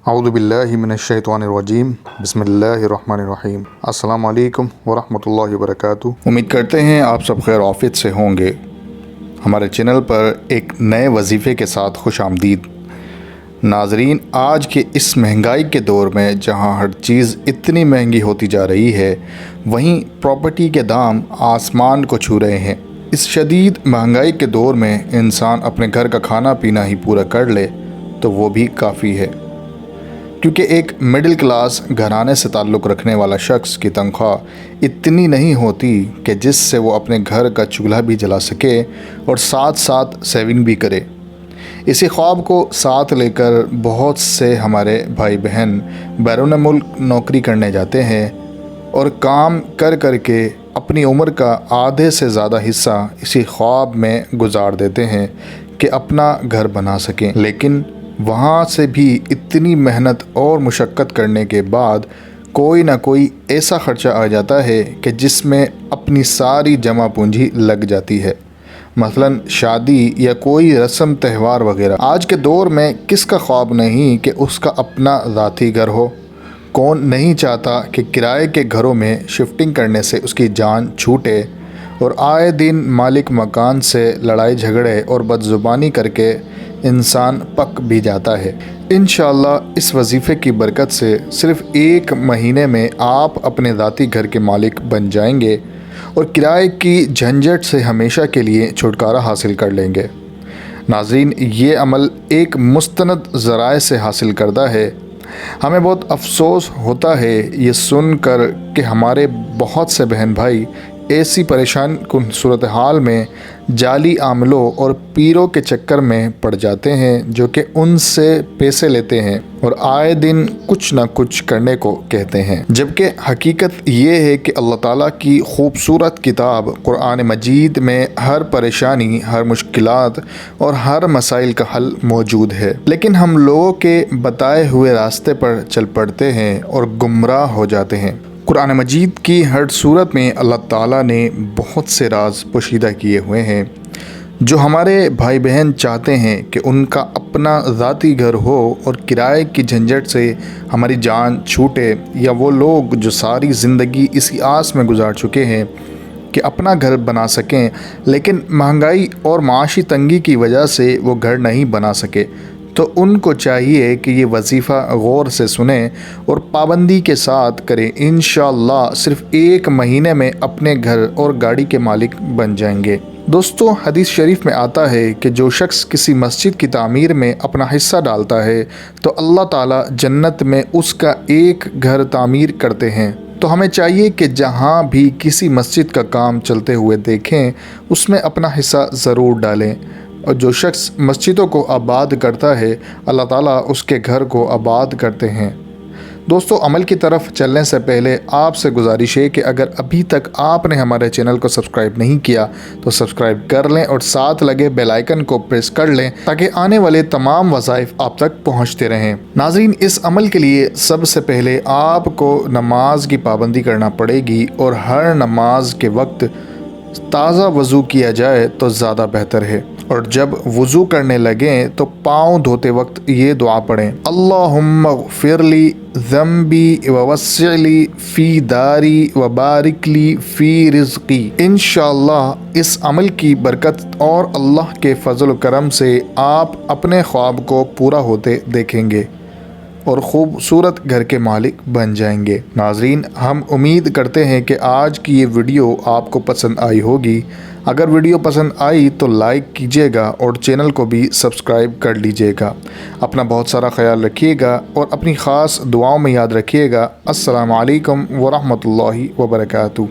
اعوذ باللہ من الشیطان الرجیم بسم اللہ الرحمن الرحیم۔ السلام علیکم ورحمۃ اللہ وبرکاتہ۔ امید کرتے ہیں آپ سب خیر عافیت سے ہوں گے۔ ہمارے چینل پر ایک نئے وظیفے کے ساتھ خوش آمدید۔ ناظرین، آج کے اس مہنگائی کے دور میں جہاں ہر چیز اتنی مہنگی ہوتی جا رہی ہے، وہیں پراپرٹی کے دام آسمان کو چھو رہے ہیں۔ اس شدید مہنگائی کے دور میں انسان اپنے گھر کا کھانا پینا ہی پورا کر لے تو وہ بھی کافی ہے، کیونکہ ایک مڈل کلاس گھرانے سے تعلق رکھنے والا شخص کی تنخواہ اتنی نہیں ہوتی کہ جس سے وہ اپنے گھر کا چولہا بھی جلا سکے اور ساتھ ساتھ سیونگ بھی کرے۔ اسی خواب کو ساتھ لے کر بہت سے ہمارے بھائی بہن بیرون ملک نوکری کرنے جاتے ہیں اور کام کر کر کے اپنی عمر کا آدھے سے زیادہ حصہ اسی خواب میں گزار دیتے ہیں کہ اپنا گھر بنا سکیں، لیکن وہاں سے بھی اتنی محنت اور مشقت کرنے کے بعد کوئی نہ کوئی ایسا خرچہ آ جاتا ہے کہ جس میں اپنی ساری جمع پونجی لگ جاتی ہے، مثلاً شادی یا کوئی رسم تہوار وغیرہ۔ آج کے دور میں کس کا خواب نہیں کہ اس کا اپنا ذاتی گھر ہو؟ کون نہیں چاہتا کہ کرائے کے گھروں میں شفٹنگ کرنے سے اس کی جان چھوٹے اور آئے دن مالک مکان سے لڑائی جھگڑے اور بدزبانی کر کے انسان پک بھی جاتا ہے۔ انشاءاللہ اس وظیفے کی برکت سے صرف 1 مہینے میں آپ اپنے ذاتی گھر کے مالک بن جائیں گے اور کرائے کی جھنجھٹ سے ہمیشہ کے لیے چھٹکارا حاصل کر لیں گے۔ ناظرین، یہ عمل ایک مستند ذرائع سے حاصل کردہ ہے۔ ہمیں بہت افسوس ہوتا ہے یہ سن کر کہ ہمارے بہت سے بہن بھائی ایسی پریشان کن صورتحال میں جعلی عاملوں اور پیروں کے چکر میں پڑ جاتے ہیں جو کہ ان سے پیسے لیتے ہیں اور آئے دن کچھ نہ کچھ کرنے کو کہتے ہیں، جبکہ حقیقت یہ ہے کہ اللہ تعالیٰ کی خوبصورت کتاب قرآن مجید میں ہر پریشانی، ہر مشکلات اور ہر مسائل کا حل موجود ہے، لیکن ہم لوگوں کے بتائے ہوئے راستے پر چل پڑتے ہیں اور گمراہ ہو جاتے ہیں۔ قرآن مجید کی ہر صورت میں اللہ تعالیٰ نے بہت سے راز پوشیدہ کیے ہوئے ہیں جو ہمارے بھائی بہن چاہتے ہیں کہ ان کا اپنا ذاتی گھر ہو اور کرائے کی جھنجھٹ سے ہماری جان چھوٹے، یا وہ لوگ جو ساری زندگی اسی آس میں گزار چکے ہیں کہ اپنا گھر بنا سکیں لیکن مہنگائی اور معاشی تنگی کی وجہ سے وہ گھر نہیں بنا سکے، تو ان کو چاہیے کہ یہ وظیفہ غور سے سنیں اور پابندی کے ساتھ کریں۔ انشاءاللہ صرف 1 مہینے میں اپنے گھر اور گاڑی کے مالک بن جائیں گے۔ دوستو، حدیث شریف میں آتا ہے کہ جو شخص کسی مسجد کی تعمیر میں اپنا حصہ ڈالتا ہے تو اللہ تعالیٰ جنت میں اس کا ایک گھر تعمیر کرتے ہیں۔ تو ہمیں چاہیے کہ جہاں بھی کسی مسجد کا کام چلتے ہوئے دیکھیں اس میں اپنا حصہ ضرور ڈالیں، اور جو شخص مسجدوں کو آباد کرتا ہے اللہ تعالیٰ اس کے گھر کو آباد کرتے ہیں۔ دوستو، عمل کی طرف چلنے سے پہلے آپ سے گزارش ہے کہ اگر ابھی تک آپ نے ہمارے چینل کو سبسکرائب نہیں کیا تو سبسکرائب کر لیں اور ساتھ لگے بیل آئیکن کو پریس کر لیں تاکہ آنے والے تمام وظائف آپ تک پہنچتے رہیں۔ ناظرین، اس عمل کے لیے سب سے پہلے آپ کو نماز کی پابندی کرنا پڑے گی اور ہر نماز کے وقت تازہ وضو کیا جائے تو زیادہ بہتر ہے، اور جب وضو کرنے لگیں تو پاؤں دھوتے وقت یہ دعا پڑھیں: اللہم اغفر لی ذنبی ووسع لی فی داری وبارک لی فی رزقی۔ انشاءاللہ اس عمل کی برکت اور اللہ کے فضل و کرم سے آپ اپنے خواب کو پورا ہوتے دیکھیں گے اور خوبصورت گھر کے مالک بن جائیں گے۔ ناظرین، ہم امید کرتے ہیں کہ آج کی یہ ویڈیو آپ کو پسند آئی ہوگی۔ اگر ویڈیو پسند آئی تو لائک کیجیے گا اور چینل کو بھی سبسکرائب کر لیجیے گا۔ اپنا بہت سارا خیال رکھیے گا اور اپنی خاص دعاؤں میں یاد رکھیے گا۔ السلام علیکم ورحمۃ اللہ وبرکاتہ۔